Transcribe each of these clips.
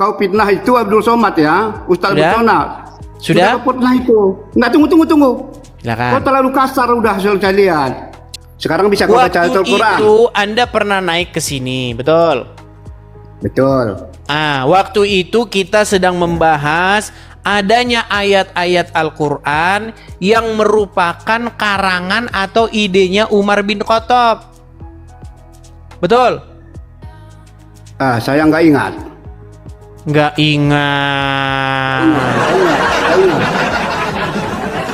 kau fitnah itu Abdul Somad ya, Ustaz Abdul Somad. Sudah? Kau fitnah itu. Enggak, tunggu. Silakan. Kau terlalu kasar udah saya lihat. Sekarang bisa kau baca Waktu Al-Quran. itu Anda pernah naik ke sini, betul? Betul. Waktu itu kita sedang membahas adanya ayat-ayat Al-Quran yang merupakan karangan atau idenya Umar bin Khattab. Betul? Saya nggak ingat. Nggak ingat.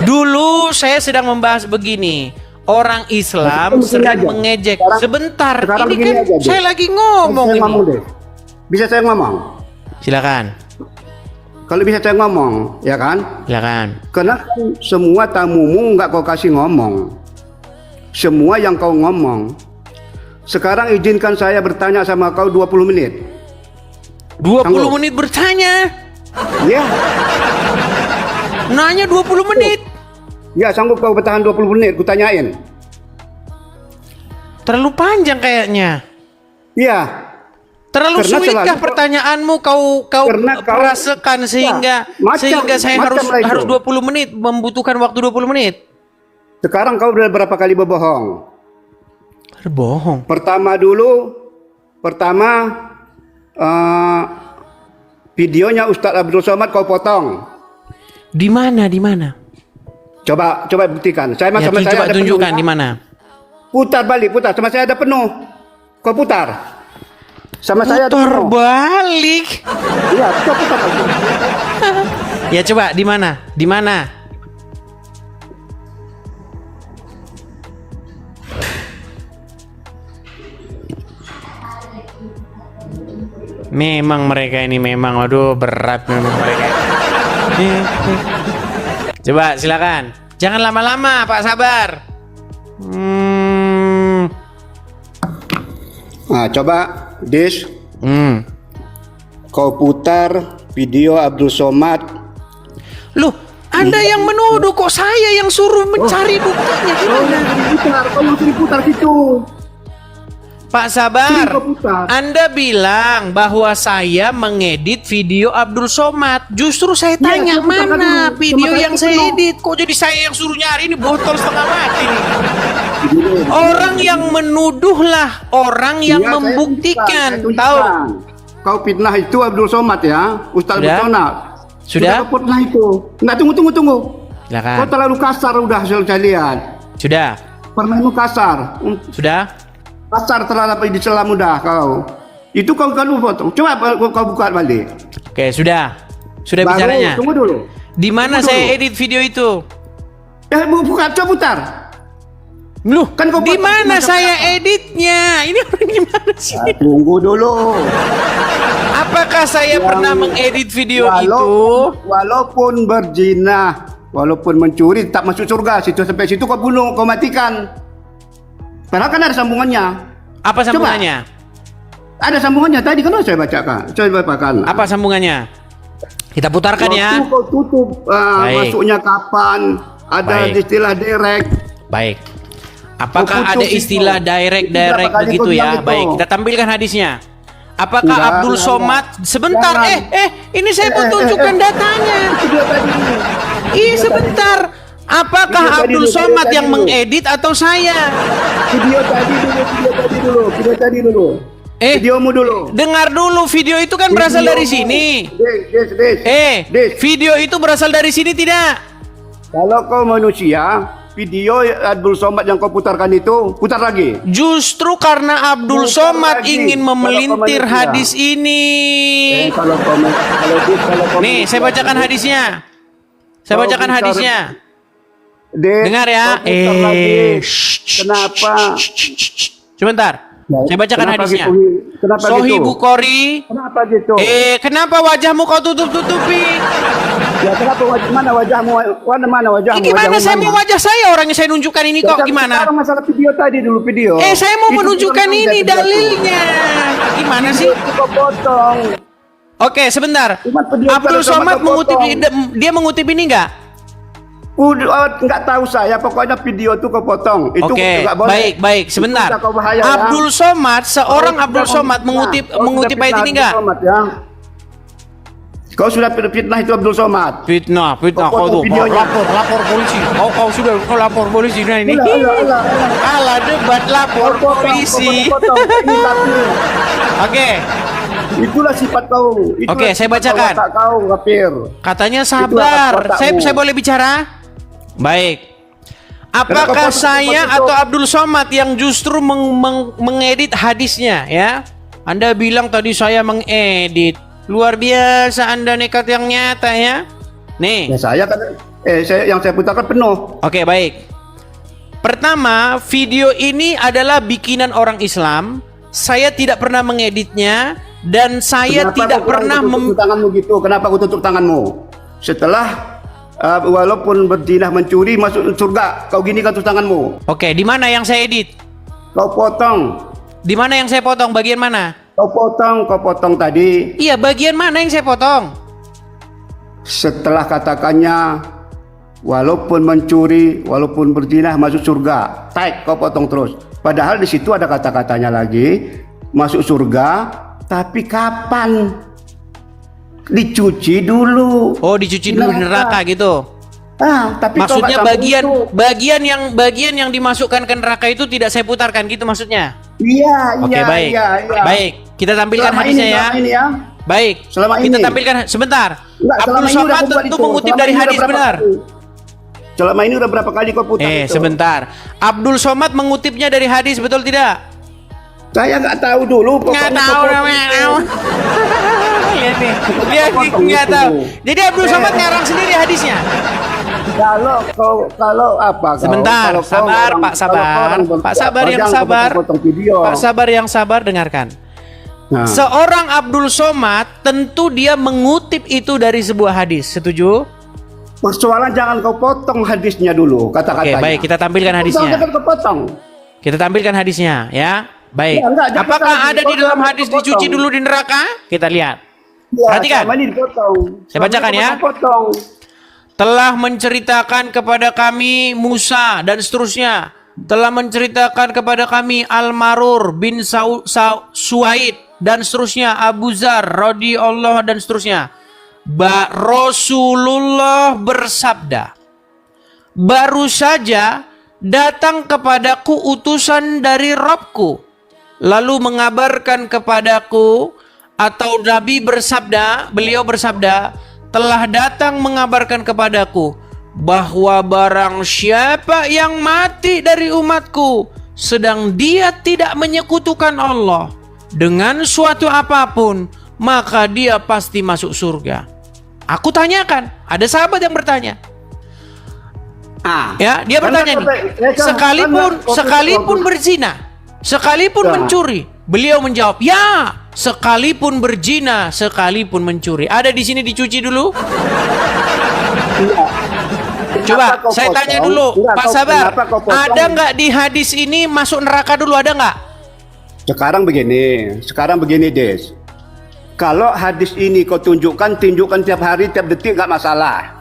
Dulu saya sedang membahas begini. Orang Islam sering mengejek. Sebentar, ini kan saya lagi ngomong ini. Bisa saya ngomong? Silakan. Kalau bisa saya ngomong, ya kan? Silakan. Karena semua tamumu nggak kau kasih ngomong. Semua yang kau ngomong. Sekarang izinkan saya bertanya sama kau 20 menit. 20 menit bertanya? Ya. Nanya 20 menit? Ya, sanggup kau bertahan 20 menit, kutanyain. Terlalu panjang kayaknya. Iya. Terlalu Karena sulitkah pertanyaanmu kau perasakan sehingga saya harus 20 menit, membutuhkan waktu 20 menit? Sekarang kau udah berapa kali berbohong? Berbohong. Pertama videonya Ustaz Abdul Somad kau potong. Di mana? Coba buktikan. Sama saya ada tunjukkan penuh. Di mana? Putar balik. Sama saya ada penuh. Kau putar. Sama saya ada Putar penuh. balik. Iya, kau putar balik. Ya coba di mana? Memang mereka ini waduh berat memang mereka. Coba silakan. Jangan lama-lama Pak Sabar. Coba Dis. Kau putar video Abdul Somad. Loh, Anda yang menuduh, kok saya yang suruh mencari buktinya? Gimana? Kau yang putar gitu. Pak Sabar, Anda bilang bahwa saya mengedit video Abdul Somad. Justru saya tanya mana video yang saya edit. Kok jadi saya yang suruh nyari? Ini botol setengah mati nih. Orang yang menuduh lah orang yang membuktikan. Tahu? Kau fitnah itu Abdul Somad ya, Ustaz Abdul Somad. Sudah? Kau fitnah itu. Enggak, tunggu. Silakan. Kau terlalu kasar udah saya lihat. Sudah. Permainmu kasar. Sudah? Kasar terhadap Islam udah kau. Itu kau potong. Coba kau buka balik. Oke, sudah. Sudah Baru, bicaranya. Tunggu dulu. Di mana saya edit video itu? Buka, coba putar. Loh, Kan kau di buat mana macam saya editnya? Ini orang gimana sih? Tunggu dulu. Apakah saya pernah mengedit video itu? Walaupun berzina, walaupun mencuri, tak masuk surga. Situ sampai situ kau bunuh, kau matikan. Padahal kan ada sambungannya. Apa sambungannya? Ada sambungannya tadi kan saya bacakan. Saya bacakan. Apa sambungannya? Kita putarkan ya. Waktu kau tutup masuknya kapan? Ada istilah direct. Baik. Apakah ada istilah direct begitu ya? Baik, kita tampilkan hadisnya. Apakah Abdul Somad sebentar ini saya mau tunjukkan datanya. Sebentar. Apakah Abdul Somad yang mengedit atau saya? Video tadi dulu. Videomu dulu. Dengar dulu, video itu kan berasal dari sini. Video itu berasal dari sini tidak? Kalau kau manusia, video Abdul Somad yang kau putarkan itu, putar lagi. Justru karena Abdul Somad ingin memelintir hadis ini. Nih, saya bacakan hadisnya. Dengar ya. Kenapa? Sebentar. Saya bacakan hadisnya. Sahih Bukhari. Kenapa gitu? Kenapa wajahmu kau tutup-tutupi? Ya kenapa mana wajahmu? Mana wajahmu? Gimana saya mau wajah saya, orangnya saya nunjukkan ini kok gimana? Sekarang masalah video tadi dulu video. Saya mau menunjukkan ini dalilnya. Gimana sih? Potong. Oke, sebentar. Abdul Somad mengutip ini enggak? Nggak tahu saya, pokoknya video itu kau potong. Itu nggak boleh. Baik, sebentar. Abdul Somad, Abdul Somad mengutip ayat ini enggak? Kau sudah fitnah itu Abdul Somad. Fitnah, fitnah. Kau Kau tuh videonya. lapor polisi. Kau sudah lapor polisi. Nah ini. Kalah debat lapor polisi. Oke. Itulah sifat kau. Oke, saya bacakan. Kau kafir. Katanya sabar. Saya boleh bicara? Baik. Apakah saya atau Abdul Somad yang justru mengedit hadisnya ya? Anda bilang tadi saya mengedit. Luar biasa Anda nekat yang nyata ya. Nih. Ya saya kan yang saya putarkan penuh. Oke, baik. Pertama, video ini adalah bikinan orang Islam. Saya tidak pernah mengeditnya dan saya tidak pernah tutup tanganmu gitu. Kenapa aku tutup tanganmu? Setelah walaupun berzina mencuri masuk surga, kau gini kan tutup tanganmu. Oke, di mana yang saya edit? Kau potong. Di mana yang saya potong? Bagian mana? Kau potong tadi. Iya, bagian mana yang saya potong? Setelah katakannya walaupun mencuri, walaupun berzina masuk surga. Kau potong terus. Padahal di situ ada kata-katanya lagi, masuk surga, tapi kapan? Dicuci dulu. Oh, dicuci dulu di neraka gitu. Tapi maksudnya bagian yang dimasukkan ke neraka itu tidak saya putarkan gitu maksudnya. Iya. Oke, baik. Iya. Baik, kita tampilkan selama hadisnya ini, ya. Baik, selama kita ini. tampilkan sebentar. Enggak, Abdul Somad tentu mengutip dari hadis benar. Selama ini udah berapa kali kau putar itu? Sebentar. Abdul Somad mengutipnya dari hadis, betul tidak? Saya nggak tahu dulu. Nggak tahu namanya. Lihat nih, nggak tahu. Jadi Abdul Somad ngarang sendiri hadisnya. Kalau apa? Sebentar, sabar, Pak Sabar. Pak Sabar yang sabar. Pak Sabar yang sabar, dengarkan. Nah. Seorang Abdul Somad tentu dia mengutip itu dari sebuah hadis. Setuju? Persoalan jangan kau potong hadisnya dulu, kata-katanya. Oke, baik, kita tampilkan hadisnya. Kita tampilkan hadisnya, ya. Baik. Ya, enggak, apakah ada di dalam hadis dicuci dulu di neraka? Kita lihat. Ya, perhatikan. Saya bacakan ya. Telah menceritakan kepada kami Musa dan seterusnya. Telah menceritakan kepada kami Al-Marur bin Suhaid dan seterusnya, Abu Zar radhiyallahu dan seterusnya. Rasulullah bersabda, baru saja datang kepadaku utusan dari Rabbku, lalu mengabarkan kepadaku, atau Nabi bersabda, beliau bersabda, telah datang mengabarkan kepadaku bahwa barang siapa yang mati dari umatku sedang dia tidak menyekutukan Allah dengan suatu apapun, maka dia pasti masuk surga. Aku tanyakan, ada sahabat yang bertanya. Ya, dia bertanya nih, sekalipun berzina, sekalipun mencuri, beliau menjawab, ya, sekalipun berzina, sekalipun mencuri. Ada di sini dicuci dulu? Coba saya tanya dulu, Pak Sabar, ada nggak di hadis ini masuk neraka dulu, ada nggak? Sekarang begini, Des. Kalau hadis ini kau tunjukkan tiap hari, tiap detik nggak masalah.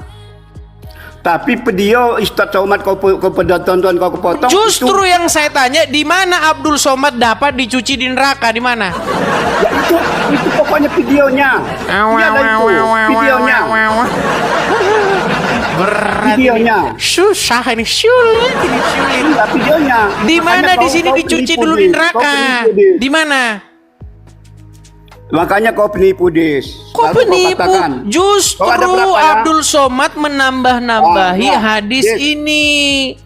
Tapi video Ustaz Somad kau tonton, kau potong. Justru itu, yang saya tanya, di mana Abdul Somad dapat dicuci di neraka, di mana? Ya itu pokoknya videonya. Videonya. Berat videonya. Susah ini, sulit. Videonya. Di mana di sini dicuci dulu di neraka? Di mana? Makanya kau penipu, Des. Kok penipu? Justru Abdul Somad menambah-nambahi hadis ini.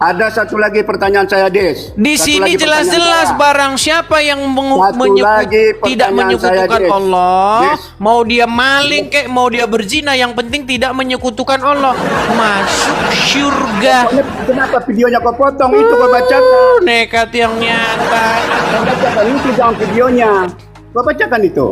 Ada satu lagi pertanyaan saya, Des. Di sini jelas-jelas barang siapa yang tidak menyekutukan Allah, Des, mau dia maling kek, mau dia berzina, yang penting tidak menyekutukan Allah, masuk surga. Kenapa videonya kau potong? Itu kau bacakan. Nekat yang nyata. Kau bacakan itu, jangan videonya. Kau bacakan itu.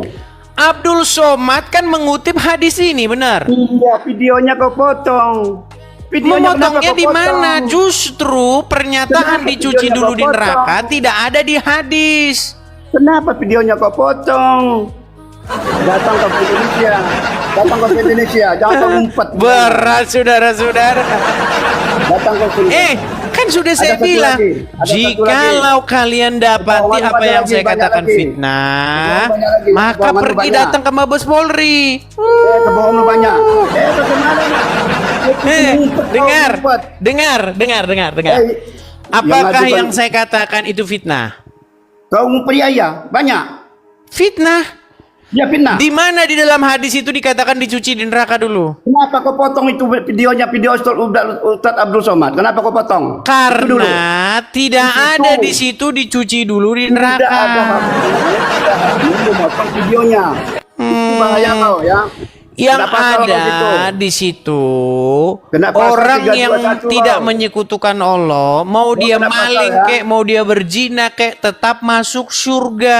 Abdul Somad kan mengutip hadis ini, benar? Iya, videonya kau potong. Memotongnya di mana? Justru pernyataan dicuci dulu di neraka tidak ada di hadis. Kenapa videonya kau potong? Datang ke Indonesia, jangan kau ngumpet. Berat, saudara-saudara. Datang kau sini. Kan sudah Ada saya satu bilang, lagi. Ada satu jikalau kalian dapati Kebohongan apa yang lagi, saya banyak katakan lagi. fitnah, Kebohongan banyak lagi. maka Kebohongan pergi banyak. datang ke Mabes Polri. Kebohongan lu banyak. Bagaimana nih? Dengar. yang Apakah ajukan- yang saya katakan itu fitnah? Kau memperiaya banyak. Fitnah. Ya fitnah. Di mana di dalam hadis itu dikatakan dicuci di neraka dulu? Kenapa kau potong itu videonya video Ustaz Abdul Somad? Kenapa kau potong? Itu dulu. Karena tidak Di situ. ada di situ dicuci dulu di Tidak neraka. ada itu potong videonya. Itu bahaya kau ya. Yang Kenapa kau ada begitu? di situ Kenapa orang pasal yang 321 tidak kau? menyekutukan Allah, mau dia kenapa maling pasal, ya? kek, mau dia berzina kek, tetap masuk surga.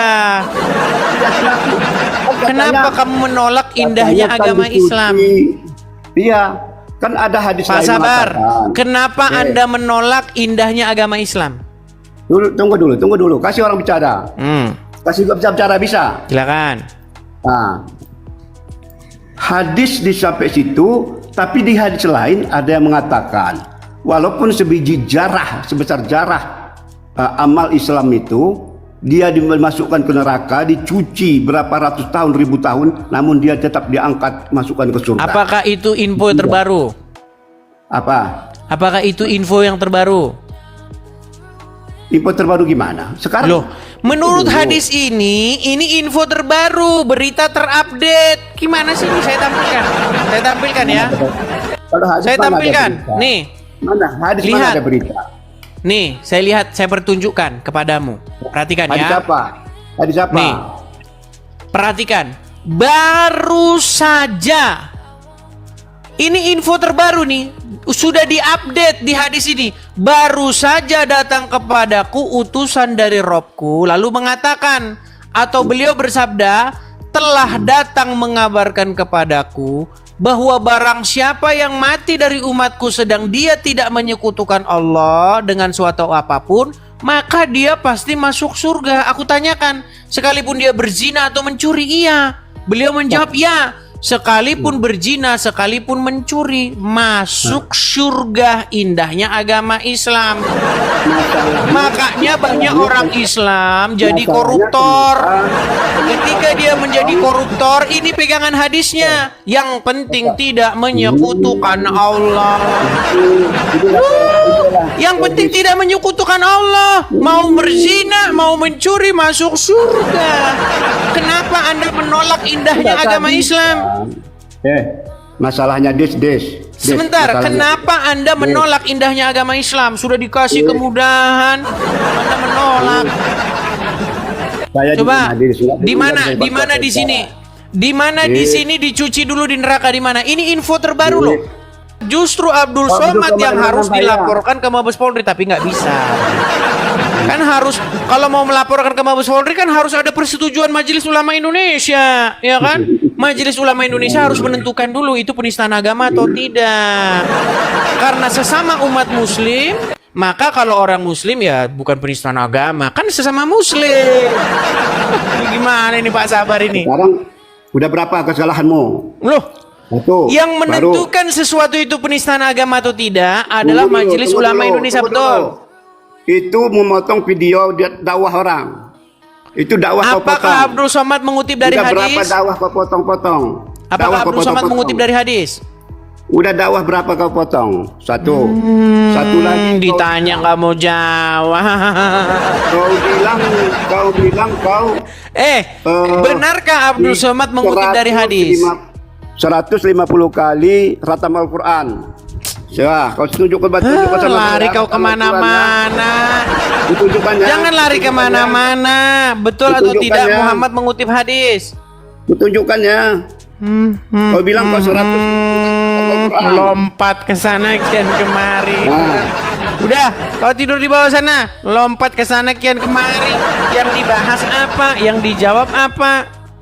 Kenapa kamu menolak indahnya Katanya kan agama dicuci. Islam? Iya, kan ada hadis Pak lain Sabar, mengatakan. kenapa Anda menolak indahnya agama Islam? Tunggu dulu. Kasih orang bicara. Kasih gua bisa bicara bisa. Silakan. Nah, hadis di sampai situ, tapi di hadis lain ada yang mengatakan walaupun sebiji jarah sebesar jarah amal Islam itu dia dimasukkan ke neraka, dicuci berapa ratus tahun, ribu tahun, namun dia tetap diangkat masukkan ke surga. Apakah itu info yang terbaru? Apa? Apakah itu info yang terbaru? Info terbaru gimana? Sekarang Loh, menurut Dulu. hadis ini info terbaru, berita terupdate. Gimana sih ini saya tampilkan ya. Kalau hadis Saya mana ada tampilkan. berita? Nih, Mana hadis Lihat. mana ada berita? nih, saya lihat, saya pertunjukkan kepadamu. Perhatikan Hadis ya. apa? Hadis apa? Nih. Perhatikan. Baru saja. Ini info terbaru nih. Sudah diupdate di hadis ini. Baru saja datang kepadaku utusan dari Robku, lalu mengatakan, atau beliau bersabda, telah datang mengabarkan kepadaku bahwa barang siapa yang mati dari umatku sedang dia tidak menyekutukan Allah dengan suatu apapun, maka dia pasti masuk surga. Aku tanyakan, sekalipun dia berzina atau mencuri, iya. Beliau menjawab, ya. Sekalipun berzina, sekalipun mencuri, masuk surga. Indahnya agama Islam. Makanya banyak orang Islam jadi koruptor. Ketika dia menjadi koruptor, ini pegangan hadisnya. Yang penting tidak menyekutukan Allah. Yang penting tidak menyekutukan Allah. Mau berzina, mau mencuri, masuk surga. Kenapa Anda menolak indahnya agama Islam? Masalahnya des. Sebentar, Masalahnya. kenapa Anda menolak indahnya agama Islam? Sudah dikasih kemudahan, Anda menolak. Saya Coba, di mana baca di secara. sini? Di mana di sini dicuci dulu di neraka di mana? Ini info terbaru loh. Justru Abdul Somad yang harus dilaporkan ke Mabes Polri, tapi nggak bisa. Kan harus, kalau mau melaporkan ke Mabes Polri kan harus ada persetujuan Majelis Ulama Indonesia, ya kan? Majelis Ulama Indonesia harus menentukan dulu itu penistaan agama atau tidak. Karena sesama umat Muslim, maka kalau orang Muslim ya bukan penistaan agama, kan sesama Muslim. Gimana ini Pak Sabar ini? Sekarang udah berapa kesalahanmu? Loh, Satu. yang baru. menentukan sesuatu itu penistaan agama atau tidak adalah Tunggu dulu, Majelis tunggu Ulama dulu, Indonesia, tunggu betul. dulu. Itu memotong video dakwah orang. Itu dakwah kau potong. Apakah Abdul Somad mengutip dari Udah berapa hadis? dakwah kau potong-potong? Apakah Dakwah kau Abdul Somad potong-potong. mengutip dari hadis? Udah dakwah berapa kau potong? Satu. Satu lagi. Ditanya nggak mau jawab. Kau bilang kau. Benarkah Abdul Somad mengutip dari hadis? 150 kali khatam Al-Quran. Ya, kau tunjukkan Lari kau kemana-mana. Ditunjukkannya. Jangan lari kemana-mana. Betul atau tidak Ditunjukkannya. Muhammad mengutip hadis? Kutunjukkannya. Kau bilang kau 100 Al-Quran. Lompat ke sana kian kemari. Nah. Udah, kau tidur di bawah sana, lompat ke sana kian kemari. Yang dibahas apa? Yang dijawab apa?